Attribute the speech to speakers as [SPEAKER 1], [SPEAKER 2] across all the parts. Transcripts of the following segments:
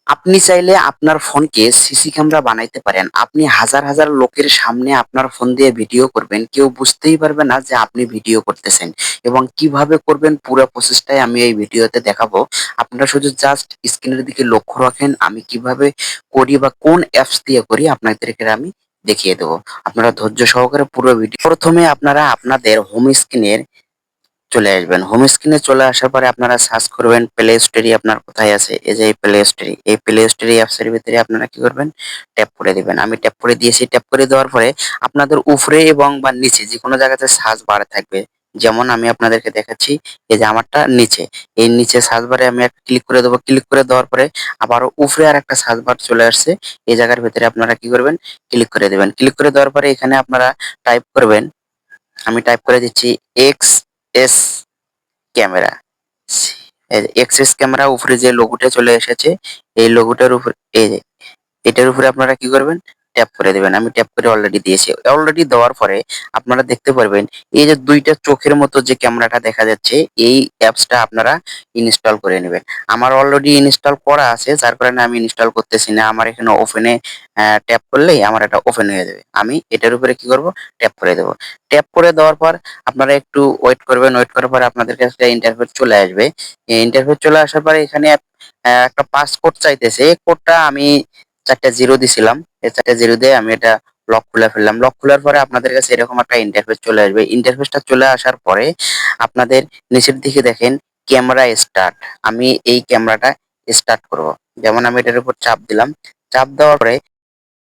[SPEAKER 1] আপনি চাইলে আপনার ফোনকে সিসি ক্যামেরা বানাইতে পারেন। আপনি হাজার, হাজার লোকের সামনে আপনার ফোন দিয়ে ভিডিও করবেন। কেউ বুঝতেই পারবে না যে আপনি ভিডিও করতেছেন এবং কিভাবে করবেন পুরা প্রসেসটাই আমি এই ভিডিওতে দেখাবো। আপনারা শুধু জাস্ট স্ক্রিনের দিকে লক্ষ্য রাখেন। আমি কিভাবে করি বা কোন অ্যাপস দিয়ে করি আপনাদেরকে আমি দেখিয়ে দেবো। আপনারা ধৈর্য সহকারে পুরো ভিডিও ১ম এ আপনারা আপনাদের হোম স্ক্রিনের চলে আসবেন। হোম স্ক্রিনে চলে আসার পরে আপনারা সার্চ করবেন প্লে স্টোরে আপনার কোথায় আছে? এই যে এই প্লে স্টোরে। এই প্লে স্টোরে অ্যাপসের ভিতরে আপনারা কি করবেন? ট্যাপ করে দিবেন। আমি ট্যাপ করে দিয়েছি। ট্যাপ করে দেওয়ার পরে আপনাদের উপরে এবং বা নিচে যেকোনো জায়গাতে সার্চ বার থাকবে। যেমন আমি আপনাদেরকে দেখাচ্ছি এই যে আমারটা নিচে। এই নিচে সার্চ বারে আমি একটা ক্লিক করে দেবো। ক্লিক করে দেওয়ার পরে আবারও উপরে আরেকটা সার্চ বার চলে আসছে। এই জায়গার ভিতরে আপনারা কি করবেন? ক্লিক করে দিবেন। ক্লিক করে দেওয়ার পরে এখানে আপনারা টাইপ করবেন। আমি টাইপ করে দিচ্ছি এক্সএস ক্যামেরা। এই যে এক্সএস ক্যামেরা উপরে যে লোগোটা চলে এসেছে, এই লোগোটার উপর এই যে এটার উপরে আপনারা কি করবেন? ট্যাপ করে দিবেন। আমি ট্যাপ করে অলরেডি দিয়েছি। অলরেডি দেওয়ার পরে আপনারা দেখতে পারবেন এই যে ২ টা চোখের মতো যে ক্যামেরাটা দেখা যাচ্ছে, এই অ্যাপসটা আপনারা ইনস্টল করে নিবেন। আমার অলরেডি ইনস্টল করা আছে যার কারণে আমি ইনস্টল করতেছি না। আমার এখানে ওপেনে ট্যাপ করলেই আমার এটা ওপেন হয়ে যাবে। আমি এটার উপরে কি করব? ট্যাপ করে দেব। ট্যাপ করে দেওয়ার পর আপনারা একটু ওয়েট করবেন। ওয়েট করার পরে আপনাদের কাছে একটা ইন্টারফেস চলে আসবে। এই ইন্টারফেস চলে আসার পরে এখানে একটা পাসকোড চাইতেছে। এই কোডটা আমি ৪ টা 0 দিছিলাম। এই ৪ টা 0 দিয়ে আমি এটা লক খুলে ফেললাম। লক খোলার পরে আপনাদের কাছে এরকম একটা ইন্টারফেস চলে আসবে। ইন্টারফেসটা চলে আসার পরে আপনাদের নিচের দিকে দেখেন ক্যামেরা স্টার্ট। আমি এই ক্যামেরাটা স্টার্ট করব। যেমন আমি এটার উপর চাপ দিলাম। চাপ দেওয়ার পরে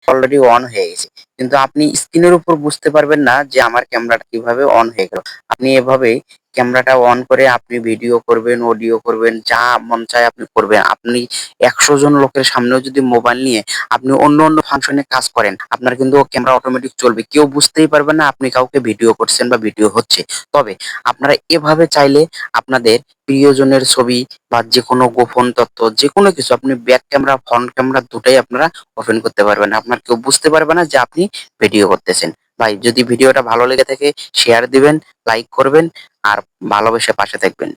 [SPEAKER 1] অলরেডি অন হয়ে গেছে। কিন্তু আপনি স্ক্রিনের উপর বুঝতে পারবেন না যে আমার ক্যামেরাটা কিভাবে অন হয়ে গেল। আপনি এভাবেই ক্যামেরাটা অন করে আপনি ভিডিও করবেন, অডিও করবেন, যা মন চায় আপনি করবেন। আপনি ১০০ জন লোকের সামনেও যদি মোবাইল নিয়ে আপনি অন্য ফাংশনে কাজ করেন, আপনার কিন্তু ক্যামেরা অটোমেটিক চলবে। কেউ বুঝতেই পারবে না আপনি কাউকে ভিডিও করছেন বা ভিডিও হচ্ছে। তবে আপনারা এভাবে চাইলে আপনাদের প্রিয়জনের ছবি বা যেকোনো গোপন তথ্য যেকোনো কিছু আপনি ব্যাক ক্যামেরা, ফ্রন্ট ক্যামেরা দুটাই আপনারা ওপেন করতে পারবেন। আপনার কেউ বুঝতে পারবে না যে আপনি ভিডিও করতেছেন। ভাই যদি ভিডিওটা ভালো লেগে থাকে শেয়ার দিবেন, লাইক করবেন আর ভালোবেসে পাশে থাকবেন।